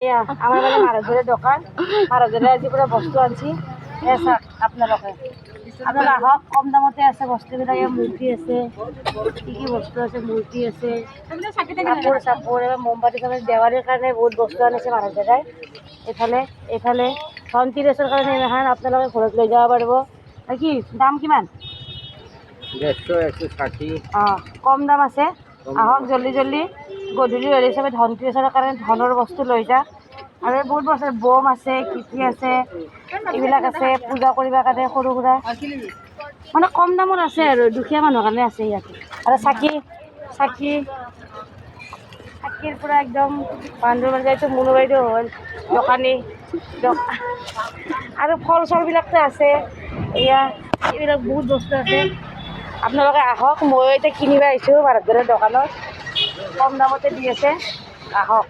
আমার মানে মারাজের দোকান মারাজের আজি পুরো বস্তু আনছি স্যার আপনারা আহক কম দামতে আছে বস্তুবিলাকে মূর্তি আছে কি কি বস্তু আছে মূর্তি আছে কাপড় চাপড় এবার মোমবাতি চামবাতি দেৱালীৰ কাৰণে বহুত বস্তু আনিছে মাৰাজেৰে এইফালে ধনতেৰছৰ কাৰণে এইমাখান আপোনালোকে ঘৰত লৈ যাব পাৰিব কি দাম কিমান 160 অঁ কম দাম আছে আহক জলদি জলদি গধূলি হ'লে চবে ধনতেৰছৰ কাৰণে ধনৰ বস্তু লৈ যাওক আৰু বহুত বস্তু বম আছে কিটি আছে এইবিলাক আছে পূজা কৰিবৰ কাৰণে সৰু সুৰা মানে কম দামত আছে আৰু দুখীয়া মানুহৰ কাৰণে আছে ইয়াতে আৰু চাকিৰ পৰা একদম বান্দৰ বাইদেউ মুনু বাইদেউ হ'ল দোকানী আৰু ফল চলবিলাকতো আছে এয়া এইবিলাক বহুত বস্তু আছে আপোনালোকে আহক মই এতিয়া কিনিব আহিছোঁ মাৰাজেৰ দোকানত কম দামতে দি আছে আহক।